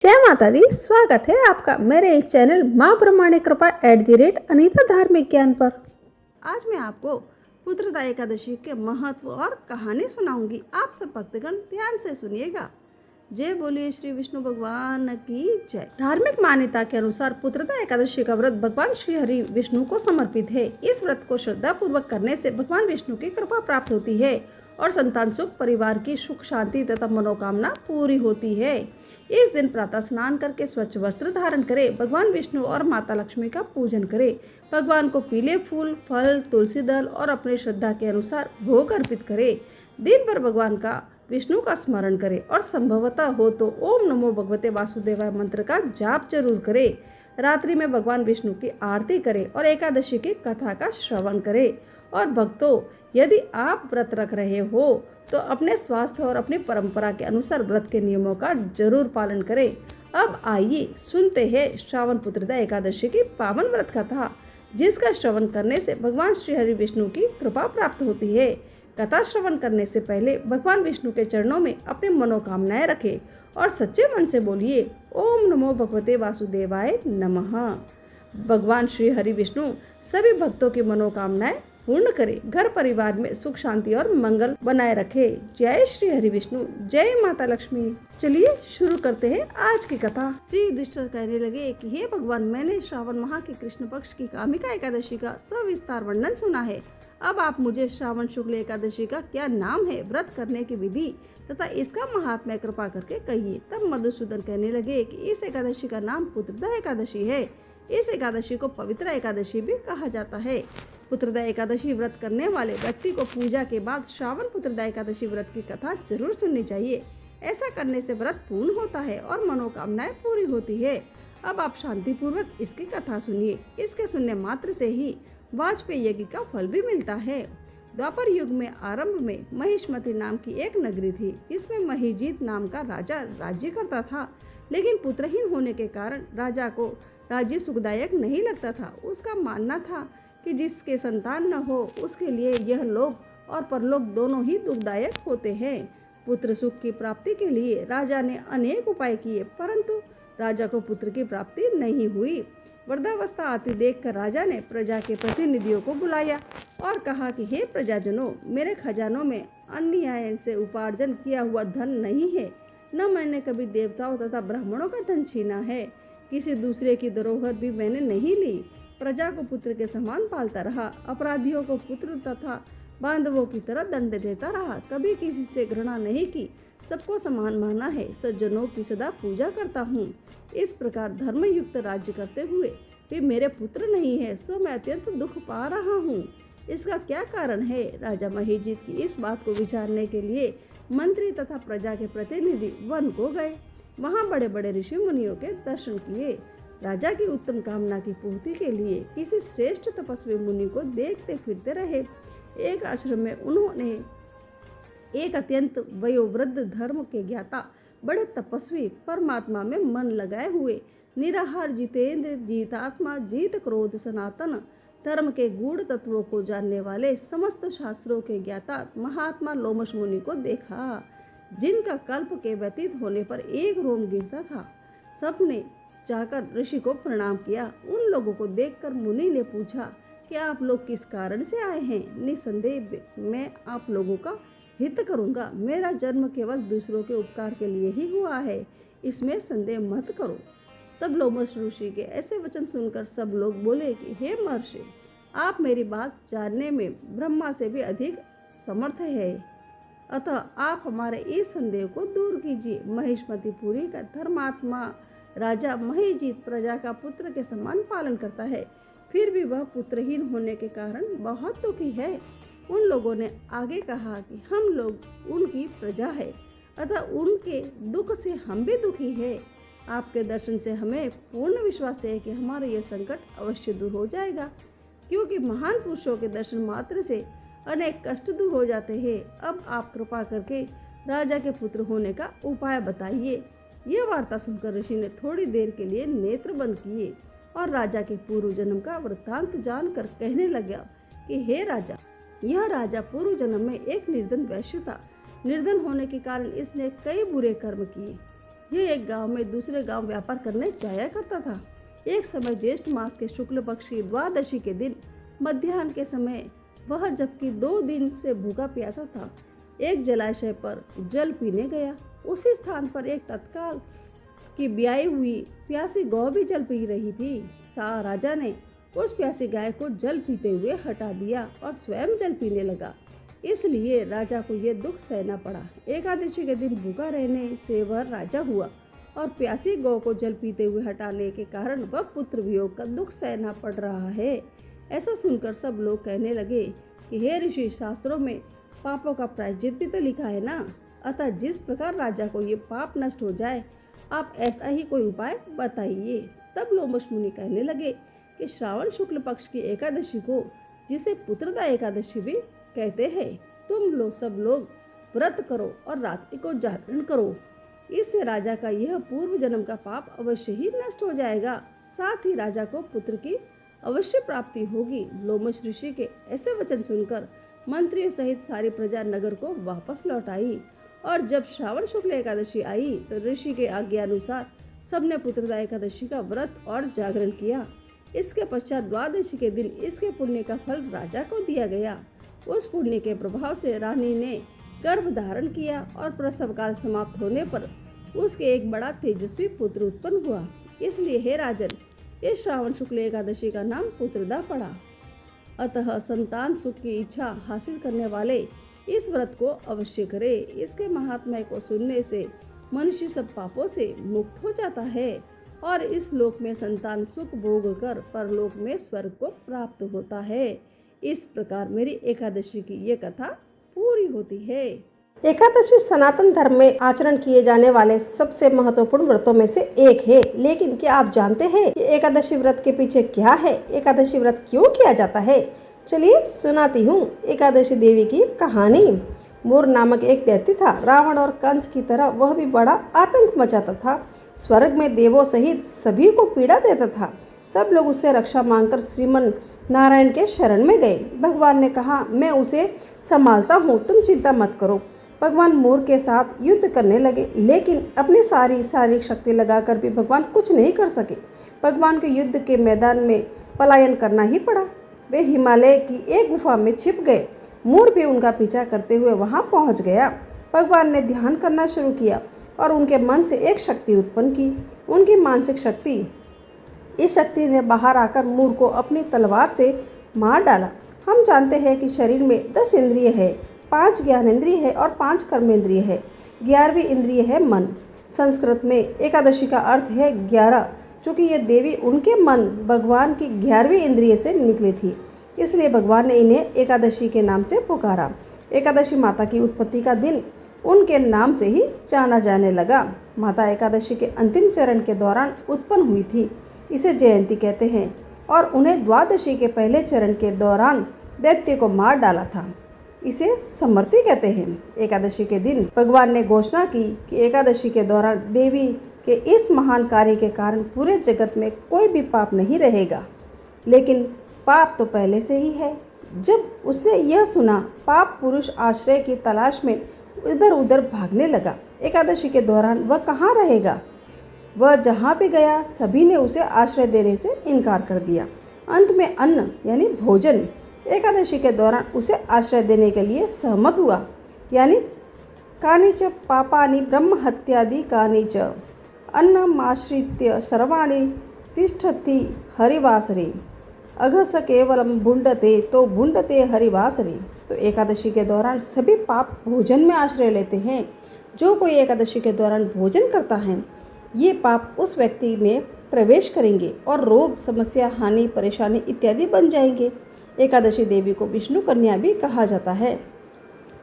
जय माता दी। स्वागत है आपका मेरे इस चैनल माँ प्रमाणिक कृपा @अनीता धार्मिक ज्ञान पर। आज मैं आपको पुत्रदा एकादशी के महत्व और कहानी सुनाऊंगी। आप सब भक्तगण ध्यान से सुनिएगा। जय बोलिए श्री विष्णु भगवान की जय। धार्मिक मान्यता के अनुसार पुत्रदा एकादशी का व्रत भगवान श्री हरि विष्णु को समर्पित है। इस व्रत को श्रद्धा पूर्वक करने से भगवान विष्णु की कृपा प्राप्त होती है और संतान सुख, परिवार की सुख शांति तथा मनोकामना पूरी होती है। इस दिन प्रातः स्नान करके स्वच्छ वस्त्र धारण करें, भगवान विष्णु और माता लक्ष्मी का पूजन करें, भगवान को पीले फूल, फल, तुलसी दल और अपनी श्रद्धा के अनुसार भोग अर्पित करें। दिन भर भगवान का विष्णु का स्मरण करें और संभवतः हो तो ओम नमो भगवते वासुदेवाय मंत्र का जाप जरूर करें। रात्रि में भगवान विष्णु की आरती करें और एकादशी की कथा का श्रवण करें। और भक्तों, यदि आप व्रत रख रहे हो तो अपने स्वास्थ्य और अपनी परंपरा के अनुसार व्रत के नियमों का जरूर पालन करें। अब आइए सुनते हैं श्रावण पुत्रदा एकादशी की पावन व्रत कथा, जिसका श्रवण करने से भगवान श्री हरि विष्णु की कृपा प्राप्त होती है। कथा श्रवण करने से पहले भगवान विष्णु के चरणों में अपनी मनोकामनाएं रखें और सच्चे मन से बोलिए ओम नमो भगवते वासुदेवाय नमः। भगवान श्री हरि विष्णु सभी भक्तों की मनोकामनाएं पूर्ण करे, घर परिवार में सुख शांति और मंगल बनाए रखे। जय श्री हरि विष्णु, जय माता लक्ष्मी। चलिए शुरू करते हैं आज की कथा। श्री युधिष्ठिर कहने लगे कि हे भगवान, मैंने श्रावण माह के कृष्ण पक्ष की कामिका एकादशी का सविस्तार वर्णन सुना है। अब आप मुझे श्रावण शुक्ल एकादशी का क्या नाम है, व्रत करने की विधि तथा इसका महात्म्य कृपा करके कहिए। तब मधुसूदन कहने लगे कि इस एकादशी का नाम पुत्रदा एकादशी है। इस एकादशी को पवित्र एकादशी भी कहा जाता है। पुत्रदा एकादशी व्रत करने वाले व्यक्ति को पूजा के बाद श्रावण पुत्रदा एकादशी व्रत की कथा जरूर सुननी चाहिए। ऐसा करने से व्रत पूर्ण होता है और मनोकामनाएं पूरी होती है। अब आप शांति पूर्वक इसकी कथा सुनिए। इसके सुनने मात्र से ही वाजपेयी यज्ञ का फल भी मिलता है। द्वापर युग में आरंभ में महिष्मति नाम की एक नगरी थी, जिसमें महिजीत नाम का राजा राज्य करता था। लेकिन पुत्रहीन होने के कारण राजा को राज्य सुखदायक नहीं लगता था। उसका मानना था कि जिसके संतान न हो उसके लिए यह लोक और परलोक दोनों ही दुखदायक होते हैं। पुत्र सुख की प्राप्ति के लिए राजा ने अनेक उपाय किए, परंतु राजा को पुत्र की प्राप्ति नहीं हुई। वृद्धावस्था आती देखकर राजा ने प्रजा के प्रतिनिधियों को बुलाया और कहा कि हे प्रजाजनों, मेरे खजानों में अन्याय से उपार्जन किया हुआ धन नहीं है, न मैंने कभी देवताओं तथा ब्राह्मणों का धन छीना है। किसी दूसरे की धरोहर भी मैंने नहीं ली। प्रजा को पुत्र के समान पालता रहा, अपराधियों को पुत्र तथा बांधवों की तरह दंड देता रहा। कभी किसी से घृणा नहीं की, सबको समान माना है, सज्जनों की सदा पूजा करता हूँ। इस प्रकार धर्मयुक्त राज्य करते हुए भी मेरे पुत्र नहीं है, सो मैं अत्यंत दुख पा रहा हूँ। इसका क्या कारण है? राजा महिजीत की इस बात को विचारने के लिए मंत्री तथा प्रजा के प्रतिनिधि वन को गए। वहाँ बड़े बड़े ऋषि मुनियों के दर्शन किए। राजा की उत्तम कामना की पूर्ति के लिए किसी श्रेष्ठ तपस्वी मुनि को देखते फिरते रहे। एक आश्रम में उन्होंने एक अत्यंत वयोवृद्ध धर्म के ज्ञाता, बड़े तपस्वी, परमात्मा में मन लगाए हुए, निराहार, जितेंद्र, जीतात्मा, जीत क्रोध, सनातन धर्म के गूढ़ तत्वों को जानने वाले, समस्त शास्त्रों के ज्ञाता महात्मा लोमश मुनि को देखा, जिनका कल्प के व्यतीत होने पर एक रोम गिरता था। सबने जाकर ऋषि को प्रणाम किया। उन लोगों को देखकर मुनि ने पूछा कि आप लोग किस कारण से आए हैं? निसंदेह मैं आप लोगों का हित करूंगा। मेरा जन्म केवल दूसरों के उपकार के लिए ही हुआ है, इसमें संदेह मत करो। तब लोमश ऋषि के ऐसे वचन सुनकर सब लोग बोले कि हे महर्षि, आप मेरी बात जानने में ब्रह्मा से भी अधिक समर्थ है, अतः आप हमारे इस संदेह को दूर कीजिए। महिष्मतिपुरी का धर्मात्मा राजा महिजीत प्रजा का पुत्र के समान पालन करता है, फिर भी वह पुत्रहीन होने के कारण बहुत दुखी है। उन लोगों ने आगे कहा कि हम लोग उनकी प्रजा है, अतः उनके दुख से हम भी दुखी है। आपके दर्शन से हमें पूर्ण विश्वास है कि हमारा यह संकट अवश्य दूर हो जाएगा, क्योंकि महान पुरुषों के दर्शन मात्र से अनेक कष्ट दूर हो जाते हैं। अब आप कृपा करके राजा के पुत्र होने का उपाय बताइए। यह वार्ता सुनकर ऋषि ने थोड़ी देर के लिए नेत्र बंद किए और राजा के पूर्व जन्म का वृत्तांत जानकर कहने लगा कि हे राजा, यह राजा पूर्व जन्म में एक निर्धन वैश्य था। निर्धन होने के कारण इसने कई बुरे कर्म किए। ये एक गांव में दूसरे गांव व्यापार करने जाया करता था। एक समय ज्येष्ठ मास के शुक्ल पक्ष की द्वादशी के दिन मध्याह्न के समय वह, जबकि 2 दिन से भूखा प्यासा था, एक जलाशय पर जल पीने गया। उसी स्थान पर एक तत्काल की ब्याई हुई प्यासी गौ भी जल पी रही थी। राजा ने उस प्यासी गाय को जल पीते हुए हटा दिया और स्वयं जल पीने लगा। इसलिए राजा को यह दुख सहना पड़ा। एकादशी के दिन भूखा रहने से वह राजा हुआ और प्यासी गौ को जल पीते हुए हटाने के कारण वह पुत्र वियोग का दुख सहना पड़ रहा है। ऐसा सुनकर सब लोग कहने लगे कि हे ऋषि, शास्त्रों में पापों का प्रायश्चित भी तो लिखा है ना, अतः जिस प्रकार राजा को ये पाप नष्ट हो जाए, आप ऐसा ही कोई उपाय बताइए। तब लोमश मुनि कहने लगे कि श्रावण शुक्ल पक्ष की एकादशी को, जिसे पुत्रदा एकादशी भी कहते हैं, तुम लोग सब लोग व्रत करो और रात्रि को जागरण करो। इससे राजा का यह पूर्व जन्म का पाप अवश्य ही नष्ट हो जाएगा, साथ ही राजा को पुत्र की अवश्य प्राप्ति होगी। लोमश ऋषि के ऐसे वचन सुनकर मंत्रियों सहित सारी प्रजा नगर को वापस लौट आई और जब श्रावण शुक्ल एकादशी आई तो ऋषि के आज्ञा अनुसार सबने पुत्रदा एकादशी का व्रत और जागरण किया। इसके पश्चात द्वादशी के दिन इसके पुण्य का फल राजा को दिया गया। उस पुण्य के प्रभाव से रानी ने गर्भ धारण किया और प्रसव काल समाप्त होने पर उसके एक बड़ा तेजस्वी पुत्र उत्पन्न हुआ। इसलिए हे राजन, इस श्रावण शुक्ल एकादशी का नाम पुत्रदा पड़ा। अतः संतान सुख की इच्छा हासिल करने वाले इस व्रत को अवश्य करे। इसके महात्म्य को सुनने से मनुष्य सब पापों से मुक्त हो जाता है और इस लोक में संतान सुख भोग कर परलोक में स्वर्ग को प्राप्त होता है। इस प्रकार मेरी एकादशी की ये कथा पूरी होती है। एकादशी सनातन धर्म में आचरण किए जाने वाले सबसे महत्वपूर्ण व्रतों में से एक है। लेकिन क्या आप जानते हैं कि एकादशी व्रत के पीछे क्या है? एकादशी व्रत क्यों किया जाता है? चलिए सुनाती हूँ एकादशी देवी की कहानी। मूर नामक एक दैत्य था। रावण और कंस की तरह वह भी बड़ा आतंक मचाता था। स्वर्ग में देवों सहित सभी को पीड़ा देता था। सब लोग उससे रक्षा मांगकर श्रीमन नारायण के शरण में गए। भगवान ने कहा, मैं उसे संभालता हूँ, तुम चिंता मत करो। भगवान मूर के साथ युद्ध करने लगे, लेकिन अपनी सारी शारीरिक शक्ति लगाकर भी भगवान कुछ नहीं कर सके। भगवान को युद्ध के मैदान में पलायन करना ही पड़ा। वे हिमालय की एक गुफा में छिप गए। मूर भी उनका पीछा करते हुए वहां पहुंच गया। भगवान ने ध्यान करना शुरू किया और उनके मन से एक शक्ति उत्पन्न की, उनकी मानसिक शक्ति। इस शक्ति ने बाहर आकर मूर को अपनी तलवार से मार डाला। हम जानते हैं कि शरीर में 10 इंद्रिय है, 5 ज्ञानेंद्रिय है और 5 कर्मेंद्रिय है। 11वीं इंद्रिय है मन। संस्कृत में एकादशी का अर्थ है 11। चूँकि ये देवी उनके मन भगवान की 11वीं इंद्रिय से निकली थी, इसलिए भगवान ने इन्हें एकादशी के नाम से पुकारा। एकादशी माता की उत्पत्ति का दिन उनके नाम से ही जाना जाने लगा। माता एकादशी के अंतिम चरण के दौरान उत्पन्न हुई थी, इसे जयंती कहते हैं, और उन्हें द्वादशी के पहले चरण के दौरान दैत्य को मार डाला था, इसे समर्ति कहते हैं। एकादशी के दिन भगवान ने घोषणा की कि एकादशी के दौरान देवी के इस महान कार्य के कारण पूरे जगत में कोई भी पाप नहीं रहेगा। लेकिन पाप तो पहले से ही है। जब उसने यह सुना, पाप पुरुष आश्रय की तलाश में इधर उधर भागने लगा। एकादशी के दौरान वह कहाँ रहेगा? वह जहाँ भी गया सभी ने उसे आश्रय देने से इनकार कर दिया। अंत में अन्न यानी भोजन एकादशी के दौरान उसे आश्रय देने के लिए सहमत हुआ। यानी कानिच पापानि ब्रह्म हत्यादि कानिच अन्नमाश्रित्य सर्वाणि तिष्ठति हरिवासरे अघस केवलम भुंडते तो भुंडते हरिवासरे। तो एकादशी के दौरान सभी पाप भोजन में आश्रय लेते हैं। जो कोई एकादशी के दौरान भोजन करता है, ये पाप उस व्यक्ति में प्रवेश करेंगे और रोग, समस्या, हानि, परेशानी इत्यादि बन जाएंगे। एकादशी देवी को विष्णु कन्या भी कहा जाता है,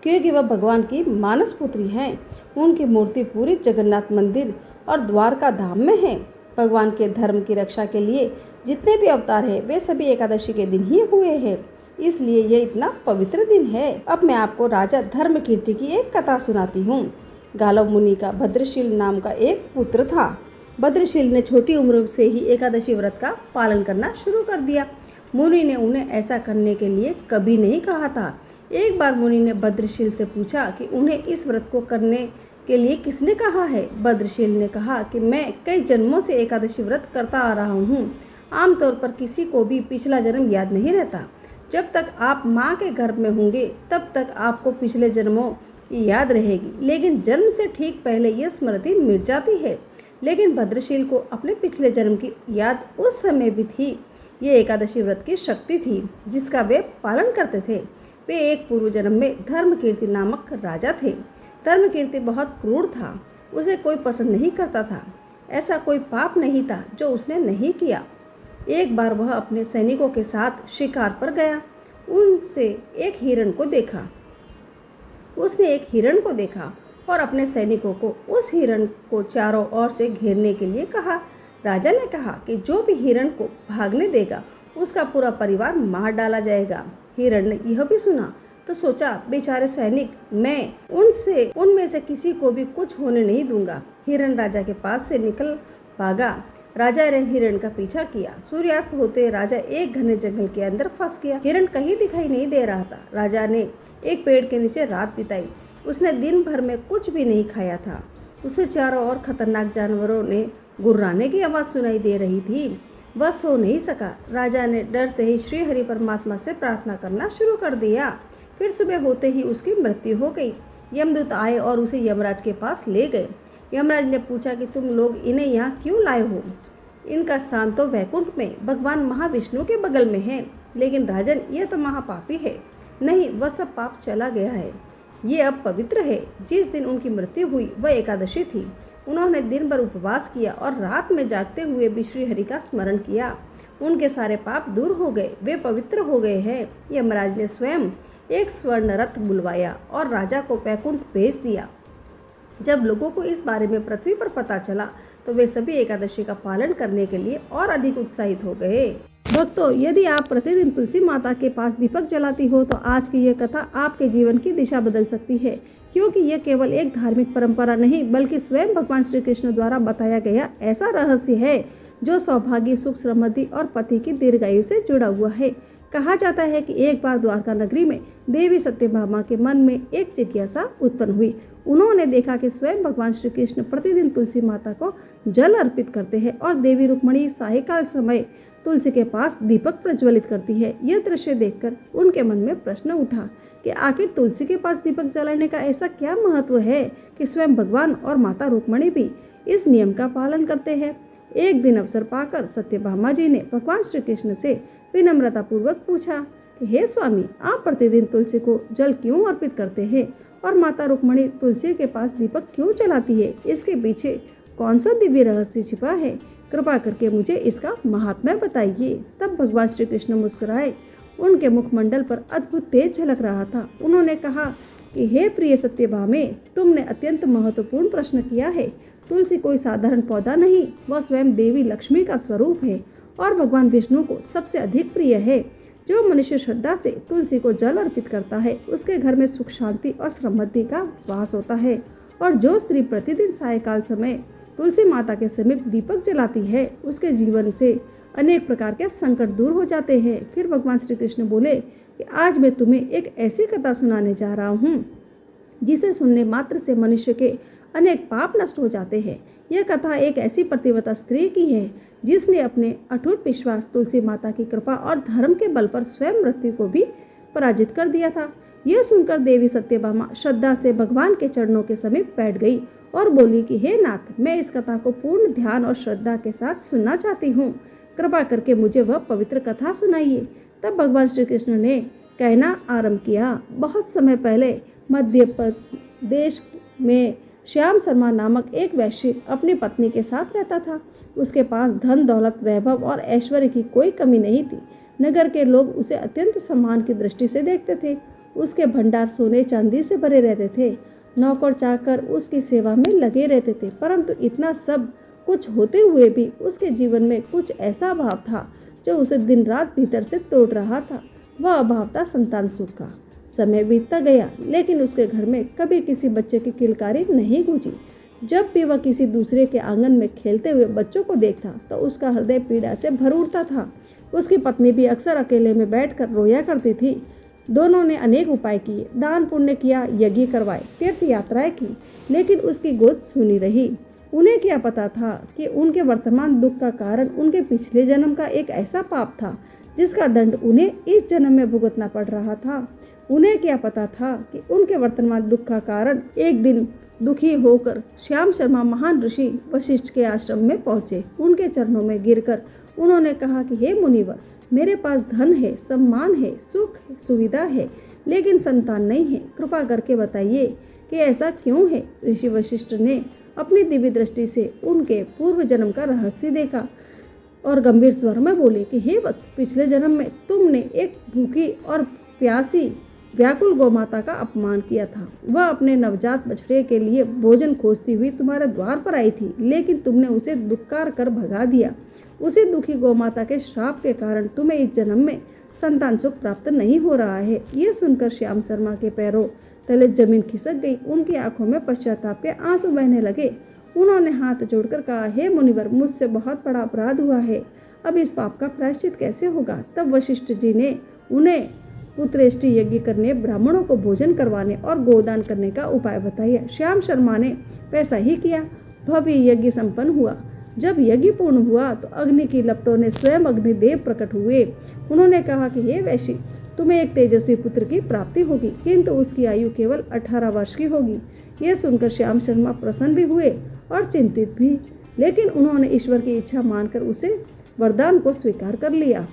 क्योंकि वह भगवान की मानस पुत्री हैं। उनकी मूर्ति पूरी जगन्नाथ मंदिर और द्वारका धाम में है। भगवान के धर्म की रक्षा के लिए जितने भी अवतार हैं, वे सभी एकादशी के दिन ही हुए हैं, इसलिए यह इतना पवित्र दिन है। अब मैं आपको राजा धर्मकीर्ति की एक कथा सुनाती हूँ। गालव मुनि का भद्रशील नाम का एक पुत्र था। भद्रशील ने छोटी उम्र से ही एकादशी व्रत का पालन करना शुरू कर दिया। मुनि ने उन्हें ऐसा करने के लिए कभी नहीं कहा था। एक बार मुनि ने भद्रशील से पूछा कि उन्हें इस व्रत को करने के लिए किसने कहा है? भद्रशील ने कहा कि मैं कई जन्मों से एकादशी व्रत करता आ रहा हूँ। आमतौर पर किसी को भी पिछला जन्म याद नहीं रहता। जब तक आप माँ के गर्भ में होंगे तब तक आपको पिछले जन्मों की याद रहेगी, लेकिन जन्म से ठीक पहले यह स्मृति मिट जाती है। लेकिन भद्रशील को अपने पिछले जन्म की याद उस समय भी थी। ये एकादशी व्रत की शक्ति थी जिसका वे पालन करते थे। वे एक पूर्व जन्म में धर्मकीर्ति नामक राजा थे। धर्मकीर्ति बहुत क्रूर था, उसे कोई पसंद नहीं करता था। ऐसा कोई पाप नहीं था जो उसने नहीं किया। एक बार वह अपने सैनिकों के साथ शिकार पर गया। उसने एक हिरण को देखा और अपने सैनिकों को उस हिरण को चारों ओर से घेरने के लिए कहा। राजा ने कहा कि जो भी हिरण को भागने देगा उसका पूरा परिवार मार डाला जाएगा। हिरण ने यह भी सुना तो सोचा, बेचारे सैनिक, मैं उनमें से किसी को भी कुछ होने नहीं दूंगा। हिरण राजा के पास से निकल भागा। राजा ने हिरण का पीछा किया। सूर्यास्त होते राजा एक घने जंगल के अंदर फंस गया। हिरण कहीं दिखाई नहीं दे रहा था। राजा ने एक पेड़ के नीचे रात बिताई। उसने दिन भर में कुछ भी नहीं खाया था। उसे चारों ओर खतरनाक जानवरों ने गुर्राने की आवाज़ सुनाई दे रही थी। वह सो नहीं सका। राजा ने डर से ही श्री हरि परमात्मा से प्रार्थना करना शुरू कर दिया। फिर सुबह होते ही उसकी मृत्यु हो गई। यमदूत आए और उसे यमराज के पास ले गए। यमराज ने पूछा कि तुम लोग इन्हें यहाँ क्यों लाए हो? इनका स्थान तो वैकुंठ में भगवान महाविष्णु के बगल में है। लेकिन राजन, ये तो महापापी है। नहीं, वह सब पाप चला गया है। ये अब पवित्र है। जिस दिन उनकी मृत्यु हुई वह एकादशी थी। उन्होंने दिन भर उपवास किया और रात में जागते हुए भी श्री हरि का स्मरण किया। उनके सारे पाप दूर हो गए, वे पवित्र हो गए हैं। यमराज ने स्वयं एक स्वर्ण रथ बुलवाया और राजा को वैकुंठ भेज दिया। जब लोगों को इस बारे में पृथ्वी पर पता चला तो वे सभी एकादशी का पालन करने के लिए और अधिक उत्साहित हो गए। भक्तों, यदि आप प्रतिदिन तुलसी माता के पास दीपक जलाती हो तो आज की यह कथा आपके जीवन की दिशा बदल सकती है, क्योंकि यह केवल एक धार्मिक परंपरा नहीं बल्कि स्वयं भगवान श्री कृष्ण द्वारा बताया गया ऐसा रहस्य है जो सौभाग्य, सुख, समृद्धि और पति की दीर्घायु से जुड़ा हुआ है। कहा जाता है कि एक बार द्वारका नगरी में देवी सत्यभामा के मन में एक जिज्ञासा उत्पन्न हुई। उन्होंने देखा कि स्वयं भगवान श्री कृष्ण प्रतिदिन तुलसी माता को जल अर्पित करते हैं और देवी रुक्मणी सायंकाल समय तुलसी के पास दीपक प्रज्वलित करती है। यह दृश्य देखकर उनके मन में प्रश्न उठा कि आखिर तुलसी के पास दीपक जलाने का ऐसा क्या महत्व है कि स्वयं भगवान और माता रुक्मणी भी इस नियम का पालन करते हैं। एक दिन अवसर पाकर सत्यभामा जी ने भगवान श्री कृष्ण से विनम्रता पूर्वक पूछा कि हे स्वामी, आप प्रतिदिन तुलसी को जल क्यों अर्पित करते हैं और माता रुक्मणी तुलसी के पास दीपक क्यों जलाती है? इसके पीछे कौन सा दिव्य रहस्य छिपा है? कृपा करके मुझे इसका महात्म्य बताइए। तब भगवान श्री कृष्ण मुस्कुराए। उनके मुखमंडल पर अद्भुत तेज झलक रहा था। उन्होंने कहा कि हे प्रिय सत्यभामे, तुमने अत्यंत महत्वपूर्ण प्रश्न किया है। तुलसी कोई साधारण पौधा नहीं, वह स्वयं देवी लक्ष्मी का स्वरूप है और भगवान विष्णु को सबसे अधिक प्रिय है। जो मनुष्य श्रद्धा से तुलसी को जल अर्पित करता है उसके घर में सुख, शांति और समृद्धि का वास होता है। और जो स्त्री प्रतिदिन सायंकाल समय तुलसी माता के समीप दीपक जलाती है उसके जीवन से अनेक प्रकार के संकट दूर हो जाते हैं। फिर भगवान श्री कृष्ण बोले कि आज मैं तुम्हें एक ऐसी कथा सुनाने जा रहा हूँ जिसे सुनने मात्र से मनुष्य के अनेक पाप नष्ट हो जाते हैं। यह कथा एक ऐसी पतिव्रता स्त्री की है जिसने अपने अटूट विश्वास, तुलसी माता की कृपा और धर्म के बल पर स्वयं मृत्यु को भी पराजित कर दिया था। यह सुनकर देवी सत्यभामा श्रद्धा से भगवान के चरणों के समीप बैठ गई और बोली कि हे नाथ, मैं इस कथा को पूर्ण ध्यान और श्रद्धा के साथ सुनना चाहती हूँ। कृपा करके मुझे वह पवित्र कथा सुनाइए। तब भगवान श्री कृष्ण ने कहना आरंभ किया। बहुत समय पहले मध्य प्रदेश में श्याम शर्मा नामक एक वैश्य अपनी पत्नी के साथ रहता था। उसके पास धन, दौलत, वैभव और ऐश्वर्य की कोई कमी नहीं थी। नगर के लोग उसे अत्यंत सम्मान की दृष्टि से देखते थे। उसके भंडार सोने चांदी से भरे रहते थे। नौकर चाकर उसकी सेवा में लगे रहते थे। परंतु इतना सब कुछ होते हुए भी उसके जीवन में कुछ ऐसा अभाव था जो उसे दिन रात भीतर से तोड़ रहा था। वह अभाव था संतान सुख का। समय बीतता गया लेकिन उसके घर में कभी किसी बच्चे की किलकारी नहीं गूंजी। जब भी वह किसी दूसरे के आंगन में खेलते हुए बच्चों को देखता तो उसका हृदय पीड़ा से भर उठता था। उसकी पत्नी भी अक्सर अकेले में बैठकर रोया करती थी। दोनों ने अनेक उपाय किए, दान पुण्य किया, यज्ञ करवाए, तीर्थ यात्राएं की, लेकिन उसकी गोद सूनी रही। उन्हें क्या पता था कि उनके वर्तमान दुख का कारण उनके पिछले जन्म का एक ऐसा पाप था जिसका दंड उन्हें इस जन्म में भुगतना पड़ रहा था। उन्हें क्या पता था कि उनके वर्तमान दुख का कारण एक दिन दुखी होकर श्याम शर्मा महान ऋषि वशिष्ठ के आश्रम में पहुंचे। उनके चरणों में गिरकर उन्होंने कहा कि हे मुनिवर, मेरे पास धन है, सम्मान है, सुख है, सुविधा है, लेकिन संतान नहीं है। कृपा करके बताइए कि ऐसा क्यों है। ऋषि वशिष्ठ ने अपनी दिव्य दृष्टि से उनके पूर्व जन्म का रहस्य देखा और गंभीर स्वर में बोले कि हे वत्स, पिछले जन्म में तुमने एक भूखी और प्यासी व्याकुल गौमाता का अपमान किया था। वह अपने नवजात बछड़े के लिए भोजन खोजती हुई तुम्हारे द्वार पर आई थी, लेकिन तुमने उसे दुत्कार कर भगा दिया। उसी दुखी गौमाता के श्राप के कारण तुम्हें इस जन्म में संतान सुख प्राप्त नहीं हो रहा है। यह सुनकर श्याम शर्मा के पैरों तले जमीन खिसक गई। उनकी आंखों में पश्चाताप के आंसू बहने लगे। उन्होंने हाथ जोड़कर कहा, हे मुनिवर, मुझसे बहुत बड़ा अपराध हुआ है। अब इस पाप का प्रायश्चित कैसे होगा। तब वशिष्ठ जी ने उन्हें पुत्रेष्टि यज्ञ करने, ब्राह्मणों को भोजन करवाने और गोदान करने का उपाय बताया। श्याम शर्मा ने वैसा ही किया। भव्य यज्ञ संपन्न हुआ। जब यज्ञ पूर्ण हुआ तो अग्नि की लपटों ने स्वयं अग्निदेव प्रकट हुए। उन्होंने कहा कि हे वैश्य, तुम्हें एक तेजस्वी पुत्र की प्राप्ति होगी, किंतु उसकी आयु केवल 18 वर्ष की होगी। यह सुनकर श्याम शर्मा प्रसन्न भी हुए और चिंतित भी, लेकिन उन्होंने ईश्वर की इच्छा मानकर उसे वरदान को स्वीकार कर लिया।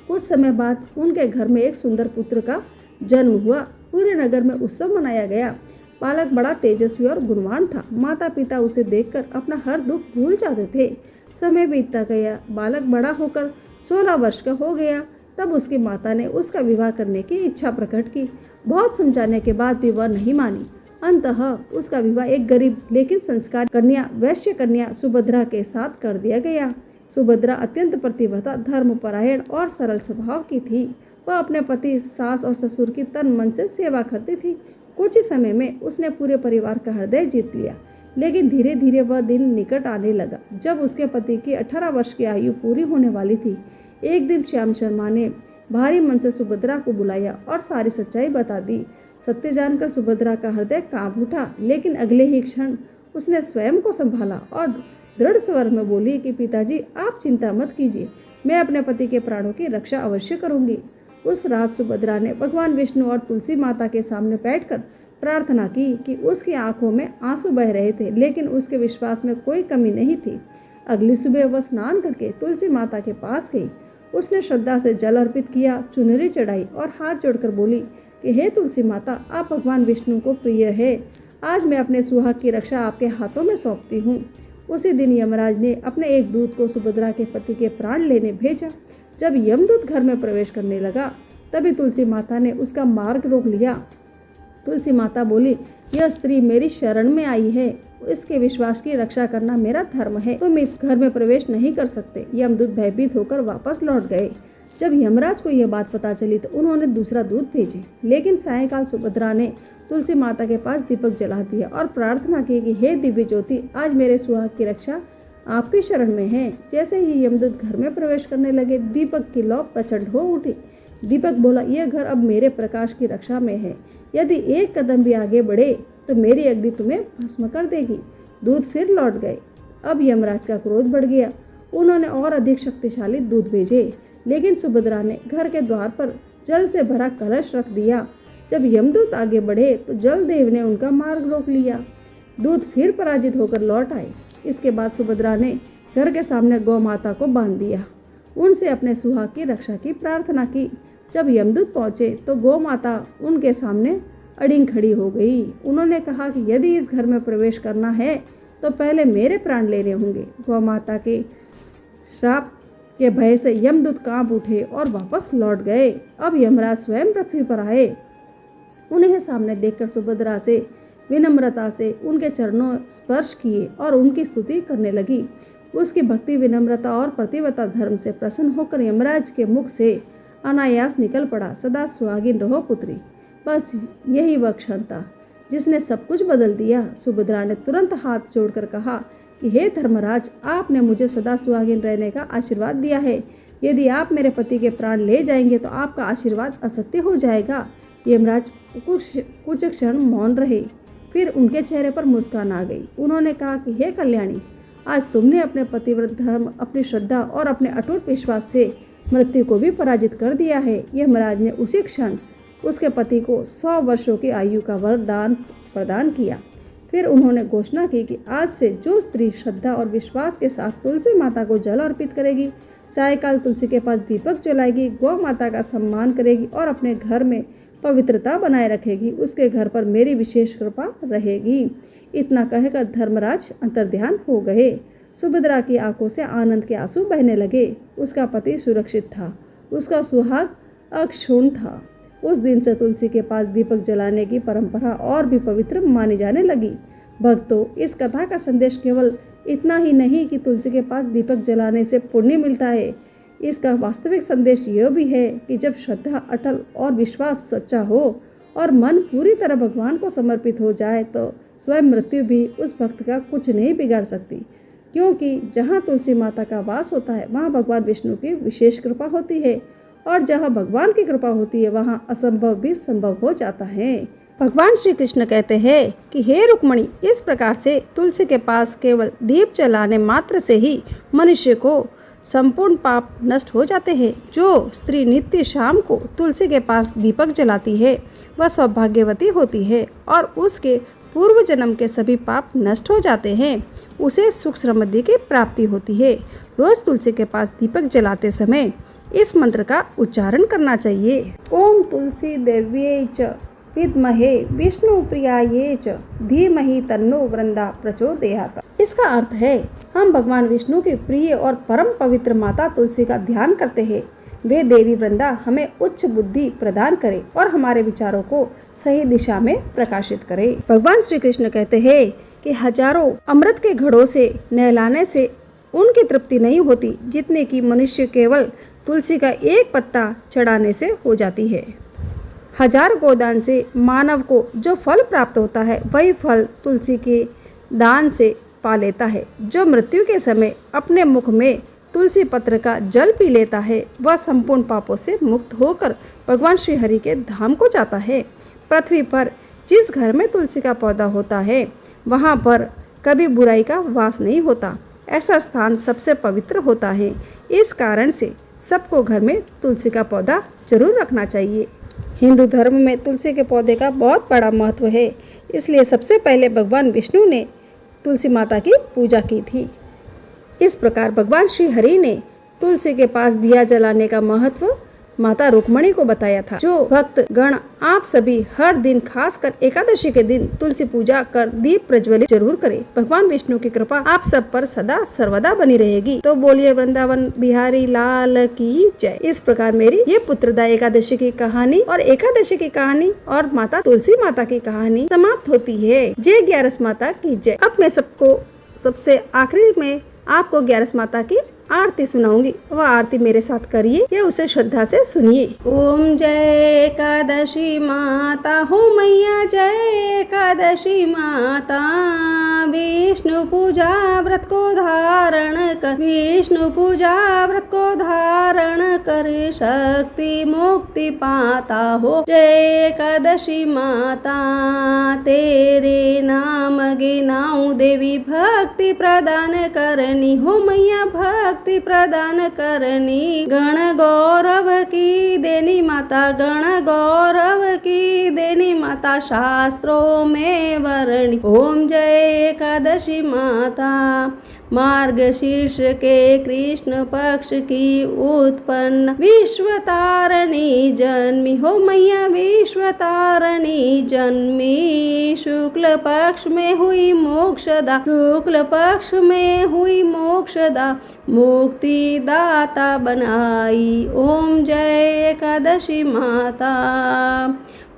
कुछ समय बाद उनके घर में एक सुंदर पुत्र का जन्म हुआ। पूरे नगर में उत्सव मनाया गया। बालक बड़ा तेजस्वी और गुणवान था। माता पिता उसे देखकर अपना हर दुख भूल जाते थे। समय बीतता गया। बालक बड़ा होकर 16 वर्ष का हो गया। तब उसकी माता ने उसका विवाह करने की इच्छा प्रकट की। बहुत समझाने के बाद भी वह नहीं मानी। अंततः उसका विवाह एक गरीब लेकिन संस्कार कन्या, वैश्य कन्या सुभद्रा के साथ कर दिया गया। सुभद्रा अत्यंत प्रतिव्रता, धर्मपरायण और सरल स्वभाव की थी। वह अपने पति, सास और ससुर की तन मन से सेवा करती थी। कुछ ही समय में उसने पूरे परिवार का हृदय जीत लिया। लेकिन धीरे धीरे वह दिन निकट आने लगा जब उसके पति की 18 वर्ष की आयु पूरी होने वाली थी। एक दिन श्याम शर्मा ने भारी मन से सुभद्रा को बुलाया और सारी सच्चाई बता दी। सत्य जानकर सुभद्रा का हृदय कांप उठा, लेकिन अगले ही क्षण उसने स्वयं को संभाला और दृढ़ स्वर में बोली कि पिताजी, आप चिंता मत कीजिए, मैं अपने पति के प्राणों की रक्षा अवश्य करूंगी। उस रात सुभद्रा ने भगवान विष्णु और तुलसी माता के सामने बैठकर प्रार्थना की कि उसकी आंखों में आंसू बह रहे थे, लेकिन उसके विश्वास में कोई कमी नहीं थी। अगली सुबह वह स्नान करके तुलसी माता के पास गई। उसने श्रद्धा से जल अर्पित किया, चुनरी चढ़ाई और हाथ जोड़कर बोली कि हे तुलसी माता, आप भगवान विष्णु को प्रिय है। आज मैं अपने सुहाग की रक्षा आपके हाथों में सौंपती हूँ। उसी दिन यमराज ने अपने एक दूत को सुभद्रा के पति के प्राण लेने भेजा। जब यमदूत घर में प्रवेश करने लगा, तभी तुलसी माता ने उसका मार्ग रोक लिया। तुलसी माता बोली, यह स्त्री मेरी शरण में आई है, इसके विश्वास की रक्षा करना मेरा धर्म है। तुम इस घर में प्रवेश नहीं कर सकते। यमदूत भयभीत होकर वापस लौट गए। जब यमराज को यह बात पता चली तो उन्होंने दूसरा दूत भेजे, लेकिन सायंकाल सुभद्रा ने तुलसी माता के पास दीपक जला दिया और प्रार्थना की कि हे दिव्य ज्योति, आज मेरे सुहाग की रक्षा आपकी शरण में है। जैसे ही यमदूत घर में प्रवेश करने लगे, दीपक की लौ प्रचंड हो उठी। दीपक बोला, यह घर अब मेरे प्रकाश की रक्षा में है। यदि एक कदम भी आगे बढ़े तो मेरी अग्नि तुम्हें भस्म कर देगी। दूत फिर लौट गए। अब यमराज का क्रोध बढ़ गया। उन्होंने और अधिक शक्तिशाली दूत भेजे, लेकिन सुभद्रा ने घर के द्वार पर जल से भरा कलश रख दिया। जब यमदूत आगे बढ़े तो जलदेव ने उनका मार्ग रोक लिया। दूत फिर पराजित होकर लौट आए। इसके बाद सुभद्रा ने घर के सामने गौ माता को बांध दिया। उनसे अपने सुहाग की रक्षा की प्रार्थना की। जब यमदूत पहुंचे तो गौ माता उनके सामने अड़िंग खड़ी हो गई। उन्होंने कहा कि यदि इस घर में प्रवेश करना है तो पहले मेरे प्राण लेने होंगे। गौ माता के श्राप के भय से यमदूत कांप उठे और वापस लौट गए। अब यमराज स्वयं पृथ्वी पर आए। उन्हें सामने देखकर सुभद्रा से विनम्रता से उनके चरणों स्पर्श किए और उनकी स्तुति करने लगी। उसकी भक्ति, विनम्रता और प्रतिव्रता धर्म से प्रसन्न होकर यमराज के मुख से अनायास निकल पड़ा, सदा सुहागिन रहो पुत्री। बस यही वह क्षण था जिसने सब कुछ बदल दिया। सुभद्रा ने तुरंत हाथ जोड़कर कहा कि हे धर्मराज, आपने मुझे सदा सुहागिन रहने का आशीर्वाद दिया है। यदि आप मेरे पति के प्राण ले जाएंगे तो आपका आशीर्वाद असत्य हो जाएगा। यमराज कुछ क्षण मौन रहे, फिर उनके चेहरे पर मुस्कान आ गई। उन्होंने कहा कि हे कल्याणी, आज तुमने अपने पतिव्रत धर्म, अपनी श्रद्धा और अपने अटूट विश्वास से मृत्यु को भी पराजित कर दिया है। यमराज ने उसी क्षण उसके पति को 100 वर्षों की आयु का वरदान प्रदान किया। फिर उन्होंने घोषणा की कि आज से जो स्त्री श्रद्धा और विश्वास के साथ तुलसी माता को जल अर्पित करेगी, सायकाल तुलसी के पास दीपक जलाएगी, गौ माता का सम्मान करेगी और अपने घर में पवित्रता बनाए रखेगी, उसके घर पर मेरी विशेष कृपा रहेगी। इतना कहकर धर्मराज अंतर्ध्यान हो गए। सुभद्रा की आंखों से आनंद के आंसू बहने लगे। उसका पति सुरक्षित था, उसका सुहाग अक्षुण्ण था। उस दिन से तुलसी के पास दीपक जलाने की परंपरा और भी पवित्र मानी जाने लगी। भक्तों, इस कथा का संदेश केवल इतना ही नहीं कि तुलसी के पास दीपक जलाने से पुण्य मिलता है। इसका वास्तविक संदेश यह भी है कि जब श्रद्धा अटल और विश्वास सच्चा हो और मन पूरी तरह भगवान को समर्पित हो जाए तो स्वयं मृत्यु भी उस भक्त का कुछ नहीं बिगाड़ सकती, क्योंकि जहाँ तुलसी माता का वास होता है वहाँ भगवान विष्णु की विशेष कृपा होती है और जहाँ भगवान की कृपा होती है वहाँ असंभव भी संभव हो जाता है। भगवान श्री कृष्ण कहते हैं कि हे रुक्मणी, इस प्रकार से तुलसी के पास केवल दीप जलाने मात्र से ही मनुष्य को संपूर्ण पाप नष्ट हो जाते हैं। जो स्त्री नित्य शाम को तुलसी के पास दीपक जलाती है वह सौभाग्यवती होती है और उसके पूर्व जन्म के सभी पाप नष्ट हो जाते हैं। उसे सुख समृद्धि की प्राप्ति होती है। रोज तुलसी के पास दीपक जलाते समय इस मंत्र का उच्चारण करना चाहिए। ओम तुलसी देव्यै च विद्महे विष्णु प्रियायै च धीमहि तन्नो वृंदा प्रचोदयात्। इसका अर्थ है, हम भगवान विष्णु की प्रिय और परम पवित्र माता तुलसी का ध्यान करते हैं। वे देवी वृंदा हमें उच्च बुद्धि प्रदान करे और हमारे विचारों को सही दिशा में प्रकाशित करे। भगवान श्री कृष्ण कहते हैं कि हजारों अमृत के घड़ों से नहलाने से उनकी तृप्ति नहीं होती जितने की मनुष्य केवल तुलसी का एक पत्ता चढ़ाने से हो जाती है। 1000 गोदान से मानव को जो फल प्राप्त होता है वही फल तुलसी के दान से पा लेता है। जो मृत्यु के समय अपने मुख में तुलसी पत्र का जल पी लेता है वह संपूर्ण पापों से मुक्त होकर भगवान श्री हरि के धाम को जाता है। पृथ्वी पर जिस घर में तुलसी का पौधा होता है वहाँ पर कभी बुराई का वास नहीं होता। ऐसा स्थान सबसे पवित्र होता है। इस कारण से सबको घर में तुलसी का पौधा जरूर रखना चाहिए। हिंदू धर्म में तुलसी के पौधे का बहुत बड़ा महत्व है, इसलिए सबसे पहले भगवान विष्णु ने तुलसी माता की पूजा की थी। इस प्रकार भगवान श्री हरि ने तुलसी के पास दिया जलाने का महत्व माता रुक्मणी को बताया था। जो भक्त गण आप सभी हर दिन खासकर एकादशी के दिन तुलसी पूजा कर दीप प्रज्वलित जरूर करें। भगवान विष्णु की कृपा आप सब पर सदा सर्वदा बनी रहेगी। तो बोलिए वृंदावन बिहारी लाल की जय। इस प्रकार मेरी ये पुत्रदा एकादशी की कहानी और एकादशी की कहानी और माता तुलसी माता की कहानी समाप्त होती है। जय ग्यारस माता की जय। अब मैं सबसे आखिरी में आपको ग्यारस माता की आरती सुनाऊंगी। वह आरती मेरे साथ करिए या उसे श्रद्धा से सुनिए। ओम जय एकादशी माता हो मैया, जय एकादशी माता। विष्णु पूजा व्रत को धारण कर, विष्णु पूजा व्रत को धारण कर शक्ति मुक्ति पाता हो। जय एकादशी माता, तेरे नाम गिनाऊं देवी, भक्ति प्रदान करनी हो मैया, भक्ति प्रदान करनी। गण गौरव की देनी माता, गण गौरव की देनी माता, शास्त्रों में वर्णी। ओम जय एकादशी माता। मार्गशीर्ष के कृष्ण पक्ष की उत्पन्न विश्व तारणी जन्मी हो मैया, विश्व तारणी जन्मी। शुक्ल पक्ष में हुई मोक्षदा, शुक्ल पक्ष में हुई मोक्षदा, मुक्ति दाता बनाई। ओम जय एकादशी माता।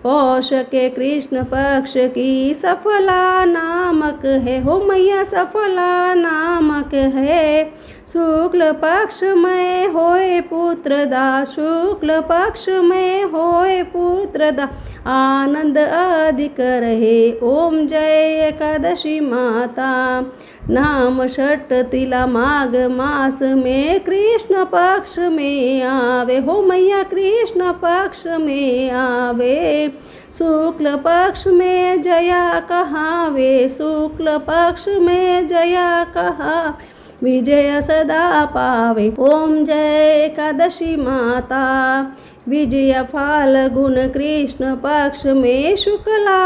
पौष के कृष्ण पक्ष की सफला नामक है हो मैया, सफला नामक है। शुक्ल पक्ष में होए पुत्रदा, शुक्ल पक्ष में होए पुत्रदा, आनंद अधिक रहे। ओम जय एकादशी माता। नाम षट तिला माघ मास में कृष्ण पक्ष में आवे हो मैया कृष्ण पक्ष में आवे। शुक्ल पक्ष में जया कहावे, शुक्ल पक्ष में जया कहा विजय सदा पावे। ओम जय एकादशी माता। विजय फाल्गुन कृष्ण पक्ष में शुक्ला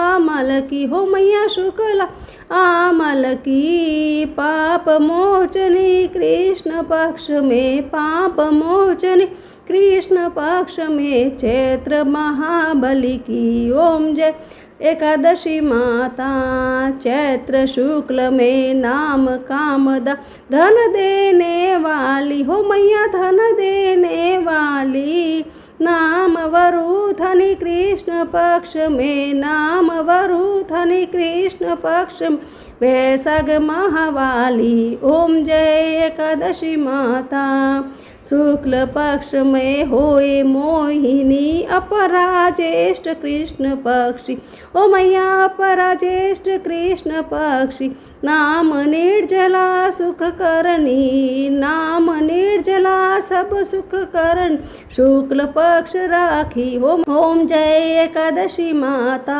आमल की हो मैया शुक्ला आमल की। पाप मोचनी कृष्ण पक्ष में पाप मोचनी कृष्ण पक्ष में चैत्र महाबली की। ओम जय एकादशी माता। चैत्र शुक्ल में नाम कामदा धन देने वाली हो मैया धन देने वाली। नाम वरुधनी कृष्ण पक्ष में नाम वरुधनी कृष्ण पक्ष में वैशाख महावाली। ओम जय एकादशी माता। शुक्ल पक्ष में होए मोहिनी अपराजेष्ठ कृष्ण पक्षी ओ मैया अपराजेष्ठ कृष्ण पक्षी। नाम निर्जला सुख करनी नाम निर्जला सब सुख करण शुक्ल पक्ष राखी हो। ओम जय एकादशी माता।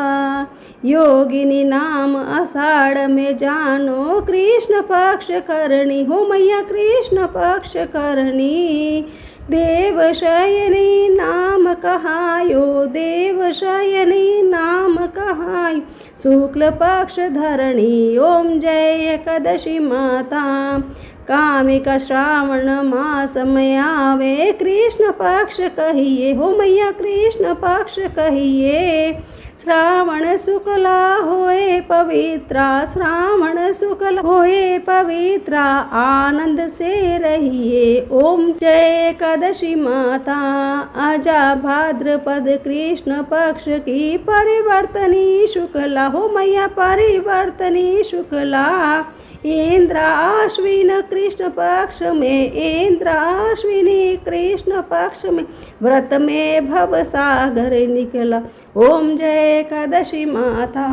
योगिनी नाम आषाढ़ में जानो कृष्ण पक्ष करनी हो मैया कृष्ण पक्ष करनी। देव शयनी नाम कहायो देव शयनी नाम कहायो शुक्ल पक्ष धरणी। ओम जय एकादशी माता। कामिका श्रावण मास में आवे कृष्ण पक्ष कहिए हो मैया कृष्ण पक्ष कहिए। श्रावण शुक्ला होए पवित्रा श्रावण शुक्ल होए पवित्रा आनंद से रहिए। ओम जय एकादशी माता। आजा भाद्रपद कृष्ण पक्ष की परिवर्तनी शुक्ला हो मैया परिवर्तनी शुक्ला। इंद्र अश्विन कृष्ण पक्ष में इंद्र अश्विनी कृष्ण पक्ष में व्रत में भव सागर निकला। ओम जय एकादशी माता।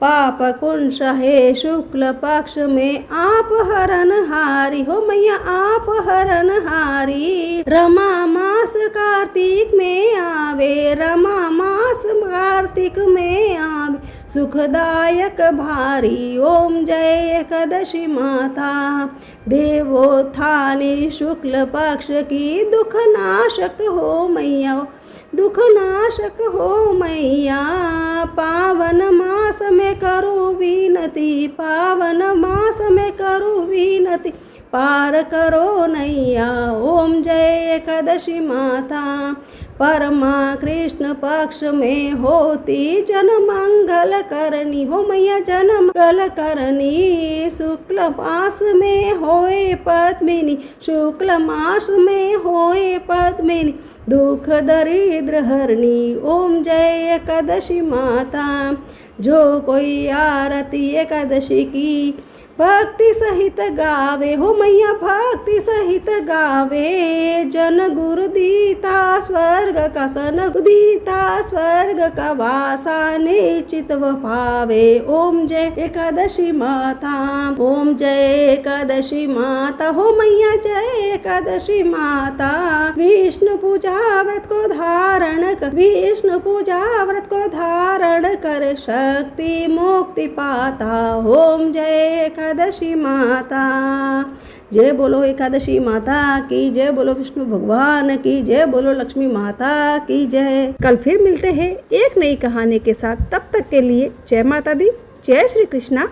पाप कुंश है शुक्ल पक्ष में आप हरण हारी हो मैया आप हरण हारी। रमा मास कार्तिक में आवे रमा मास कार्तिक में आवे सुखदायक भारी। ओम जय एकादशी माता। देवोत्थानी शुक्ल पक्ष की दुख नाशक हो मैया दुख नाशक हो मैया। पावन मास में करो विनती पावन मास में करो विनती पार करो नैया। ओम जय एकादशी माता। परमा कृष्ण पक्ष में होती जन मंगल करनी हो मैया जन मंगल करनी। शुक्ल मास में होए पद्मिनी शुक्ल मास में होए पद्मिनी दुख दरिद्र हरणी। ओम जय एकादशी माता। जो कोई आरती एकादशी की भक्ति सहित गावे हो मैया भक्ति सहित गावे। जन गुरु दीता स्वर्ग का सन दीता स्वर्ग का वासा निश्चित व पावे। ओम जय एकादशी माता। ओम जय एकादशी माता हो मैया जय एकादशी माता। विष्णु पूजा व्रत को धारण कर विष्णु पूजा व्रत को धारण कर शक्ति मुक्ति पाता। ओम जय एकादशी माता। जय बोलो एकादशी माता की जय। बोलो विष्णु भगवान की जय। बोलो लक्ष्मी माता की जय। कल फिर मिलते हैं एक नई कहानी के साथ। तब तक के लिए जय माता दी जय श्री कृष्णा।